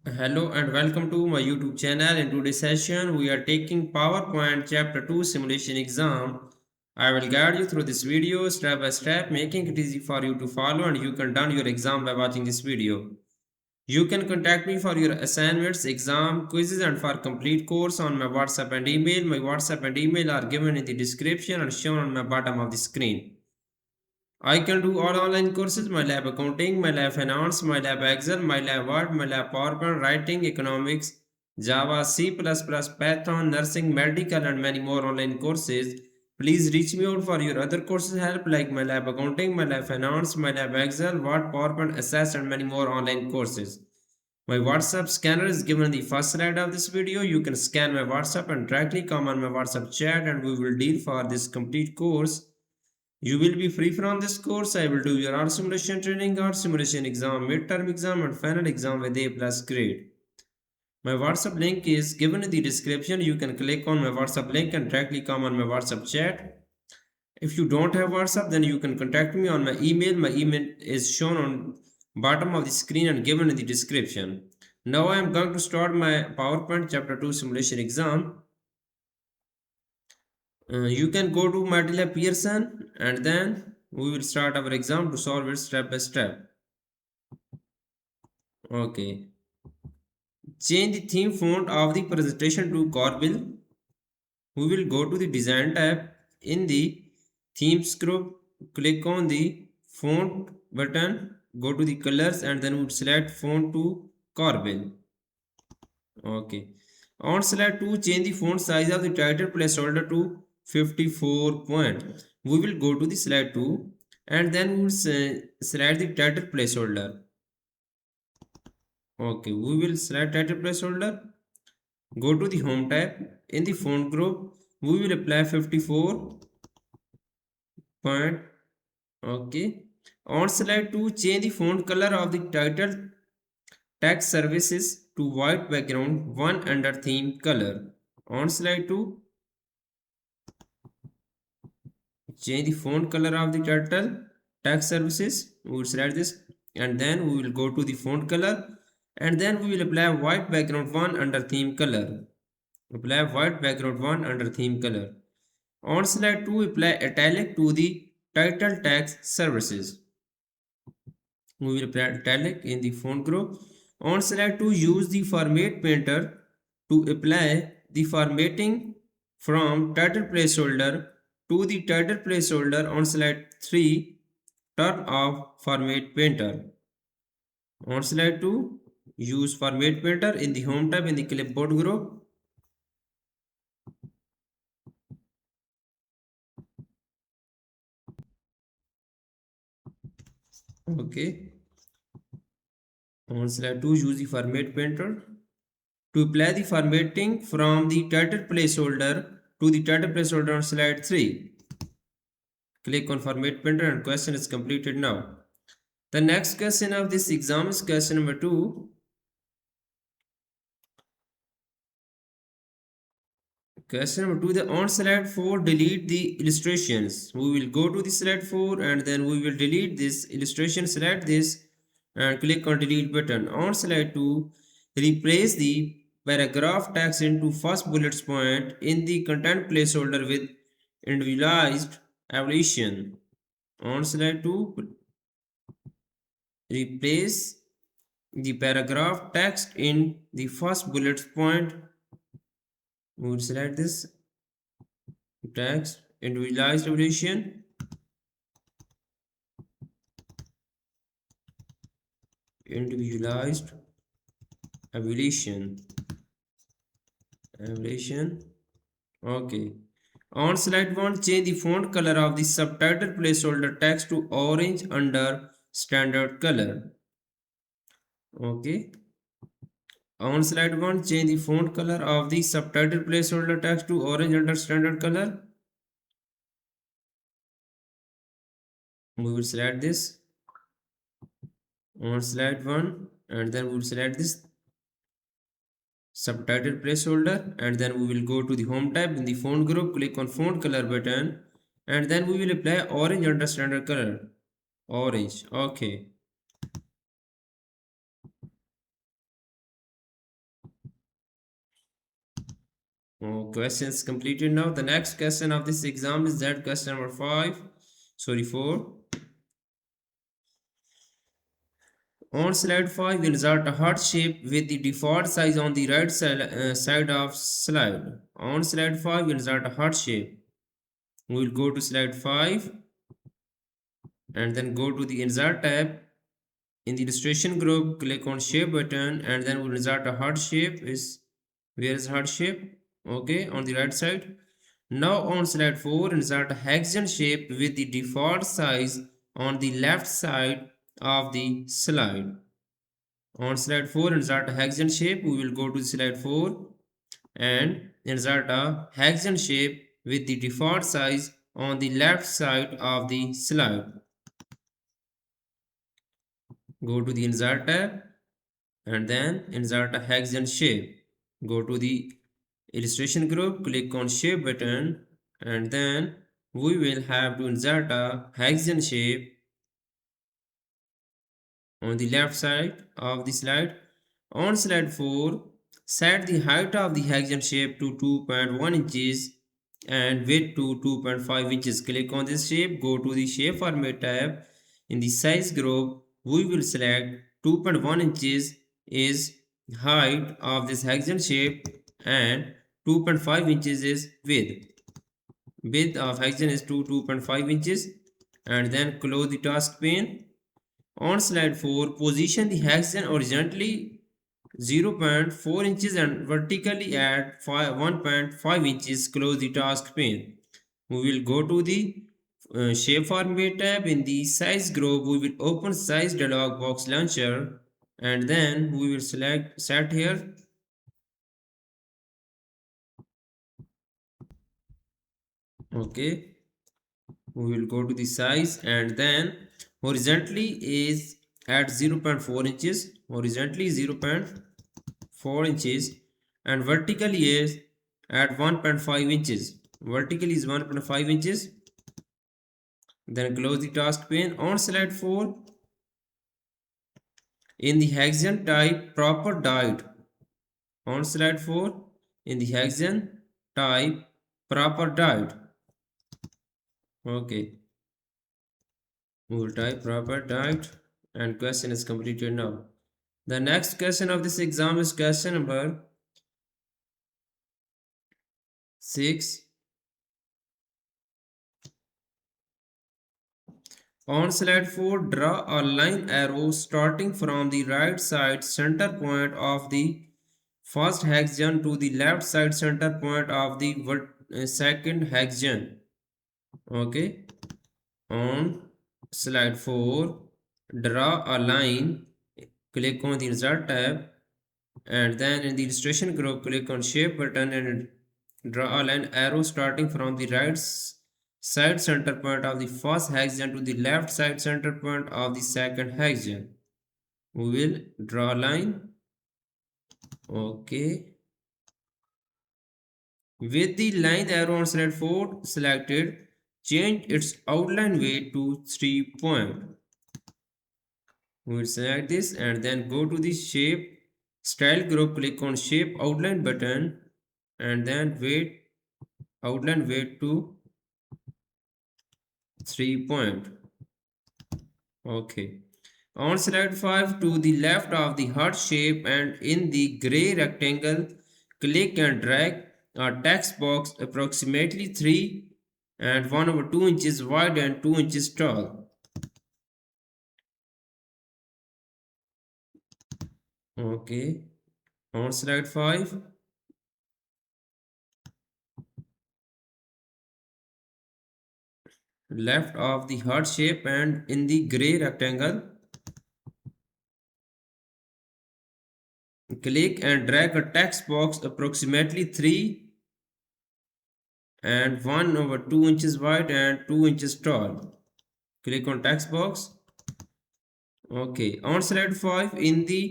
Hello and welcome to my YouTube channel. In today's session, we are taking PowerPoint Chapter 2 Simulation Exam. I will guide you through this video step by step, making it easy for you to follow, and you can done your exam by watching this video. You can contact me for your assignments, exam, quizzes, and for complete course on my WhatsApp and email. My WhatsApp and email are given in the description and shown on my bottom of the screen. I can do all online courses, my lab accounting, my lab finance, my lab Excel, my lab Word, my lab PowerPoint, writing, economics, Java, C++, Python, nursing, medical and many more online courses. Please reach me out for your other courses help like my lab accounting, my lab finance, my lab Excel, Word, PowerPoint, Assess and many more online courses. My WhatsApp scanner is given in the first slide of this video. You can scan my WhatsApp and directly come on my WhatsApp chat and we will deal for this complete course. You will be free from this course. I will do your art simulation training, art simulation exam, midterm exam and final exam with A plus grade. My WhatsApp link is given in the description. You can click on my WhatsApp link and directly come on my WhatsApp chat. If you don't have WhatsApp, then you can contact me on my email. My email is shown on bottom of the screen and given in the description. Now I am going to start my PowerPoint chapter 2 simulation exam. You can go to MATLAB Pearson and then we will start our exam to solve it step by step. Okay. Change the theme font of the presentation to Corville. We will go to the design tab. In the themes group, click on the font button, go to the colors and then we will select font to Corville. Okay. On slide 2, change the font size of the title placeholder to 54 point. We will go to the slide 2 and then we will select the title placeholder. Okay, we will select title placeholder. Go to the home tab. In the font group, we will apply 54 point. Okay. On slide 2, change the font color of the title text services to white background 1 under theme color. On slide 2, change the font color of the title text services. We will select this and then we will go to the font color and then we will apply white background 1 under theme color. Apply white background 1 under theme color. On slide 2, apply italic to the title text services. We will apply italic in the font group. On slide 2, use the format painter to apply the formatting from title placeholder to the title placeholder. On slide 3, turn off format painter. On slide 2, use format painter in the home tab in the clipboard group. Okay. On slide 2, use the format painter to apply the formatting from the title placeholder to the title placeholder on slide 3. Click on format painter and question is completed now. The next question of this exam is question number 2. Question number 2, the on slide 4 delete the illustrations. We will go to the slide 4 and then we will delete this illustration. Select this and click on delete button. On slide 2, replace the paragraph text into first bullet point in the content placeholder with individualized evaluation. On slide 2, replace the paragraph text in the first bullet point. We will select this text individualized evaluation. Individualized evaluation. Okay. On slide 1, change the font color of the subtitle placeholder text to orange under standard color. Okay. On slide 1, change the font color of the subtitle placeholder text to orange under standard color. We will select this on slide 1 and then we will select this subtitle placeholder and then we will go to the home tab in the font group, click on font color button and then we will apply orange under standard color. Orange. Okay. Oh, questions completed now. The next question of this exam is that question number 5. Sorry, 4. On slide 5, insert a heart shape with the default size on the right side of slide. On slide 5, insert a heart shape. We will go to slide 5 and then go to the insert tab. In the illustration group, click on shape button and then we'll insert a heart shape. Where is heart shape? Okay, on the right side. Now on slide 4, insert a hexagon shape with the default size on the left side of the slide. On slide 4, insert a hexagon shape. We will go to slide 4 and insert a hexagon shape with the default size on the left side of the slide. Go to the insert tab and then insert a hexagon shape. Go to the illustration group, click on shape button and then we will have to insert a hexagon shape on the left side of the slide. On slide 4, set the height of the hexagon shape to 2.1 inches and width to 2.5 inches. Click on this shape, go to the shape format tab. In the size group, we will select 2.1 inches is height of this hexagon shape and 2.5 inches is width. Width of hexagon is 2.5 inches and then close the task pane. On slide 4, position the hexagon horizontally 0.4 inches and vertically at 1.5 inches. Close the task pane. We will go to the shape format tab. In the size group, we will open size dialog box launcher and then we will select set here. Okay, we will go to the size and then horizontally is at 0.4 inches, horizontally 0.4 inches and vertically is at 1.5 inches. Vertically is 1.5 inches. Then close the task pane. On slide 4, in the hexagon type proper diet. On slide 4, in the hexagon type proper diet. Okay, we will type proper diet and question is completed now. The next question of this exam is question number 6. On slide 4, draw a line arrow starting from the right side center point of the first hexagon to the left side center point of the second hexagon. Okay. On slide 4, draw a line. Click on the insert tab and then in the illustration group click on shape button and draw a line arrow starting from the right side center point of the first hexagon to the left side center point of the second hexagon. We will draw a line. Okay, with the line arrow on slide 4 selected, change its outline weight to 3 point. We will select this and then go to the shape style group, click on shape outline button and then outline weight to 3 point. Okay. On slide 5, to the left of the heart shape and in the gray rectangle, click and drag a text box approximately 3 and 1/2 inches wide and 2 inches tall. Okay. On slide 5, left of the heart shape and in the gray rectangle, click and drag a text box approximately 3 and 1/2 inches wide and 2 inches tall. Click on text box. Okay, on slide 5, in the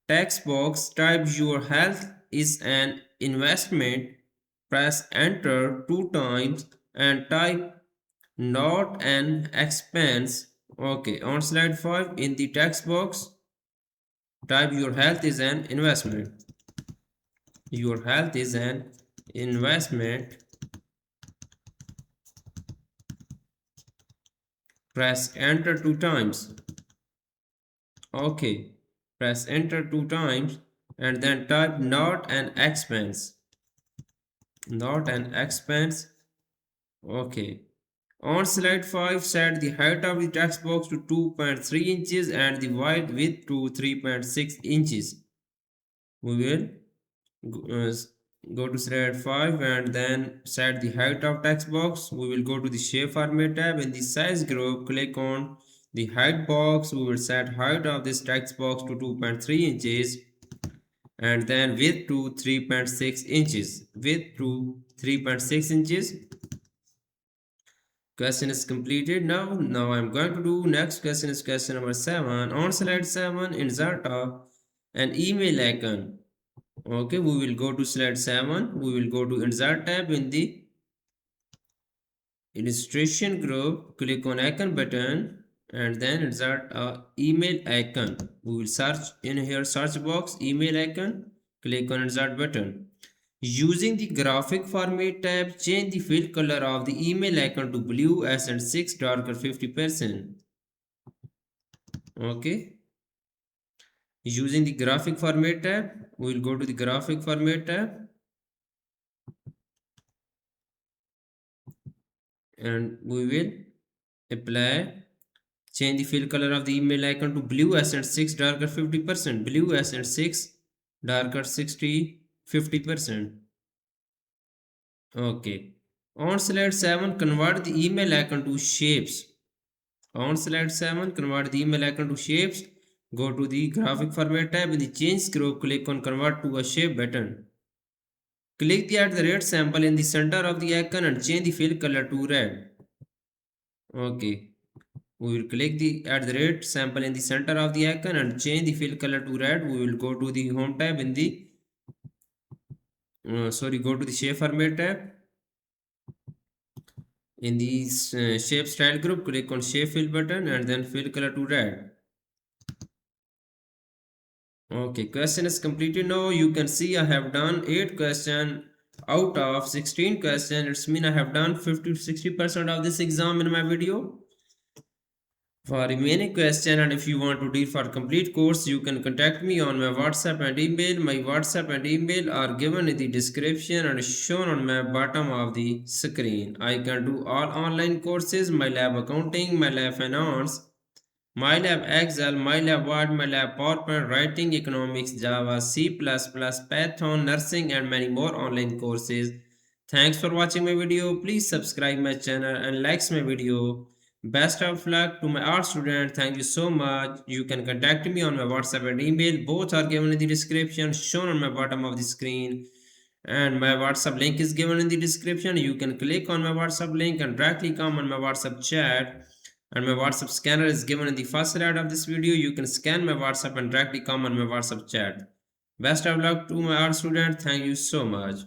text box, type your health is an investment. Press enter 2 times and type not an expense. Okay, on slide 5, in the text box, type your health is an investment. Your health is an investment. Press enter two times. Okay, press enter two times and then type not an expense. Not an expense. Okay. On slide 5, set the height of the text box to 2.3 inches and the wide width to 3.6 inches. We will go to slide 5 and then set the height of text box. We will go to the shape format tab. In the size group, click on the height box. We will set height of this text box to 2.3 inches and then width to 3.6 inches. Width to 3.6 inches. Question is completed. Now I'm going to do next question is question number 7. On slide 7, insert an email icon. Okay, we will go to slide 7. We will go to insert tab in the illustration group. Click on icon button and then insert a email icon. We will search in here search box email icon. Click on insert button. Using the graphic format tab, change the fill color of the email icon to blue accent 6 darker 50%. Okay. Using the graphic format tab, we will go to the graphic format tab and we will apply change the fill color of the email icon to blue accent 6 darker 50%. Blue accent 6 darker 50%. Okay. On slide 7, convert the email icon to shapes. On slide 7, convert the email icon to shapes. Go to the graphic format tab. In the change group, click on convert to a shape button. Click the @ symbol in the center of the icon and change the fill color to red. Okay. We will click the @ symbol in the center of the icon and change the fill color to red. We will go to the home tab in the go to the shape format tab. In the shape style group, click on shape fill button and then fill color to red. Okay, question is completed. Now you can see I have done 8 question out of 16 question. It's mean I have done 50 to 60% of this exam in my video. For remaining question and if you want to read for complete course, you can contact me on my WhatsApp and email. My WhatsApp and email are given in the description and shown on my bottom of the screen. I can do all online courses, my lab accounting, my lab finance, MyLab Excel, MyLab Word, MyLab PowerPoint, Writing, Economics, Java, C++, Python, Nursing and many more online courses. Thanks for watching my video. Please subscribe my channel and likes my video. Best of luck to my art student. Thank you so much. You can contact me on my WhatsApp and email. Both are given in the description shown on my bottom of the screen. And my WhatsApp link is given in the description. You can click on my WhatsApp link and directly come on my WhatsApp chat. And my WhatsApp scanner is given in the first slide of this video. You can scan my WhatsApp and directly come on my WhatsApp chat. Best of luck to my art student. Thank you so much.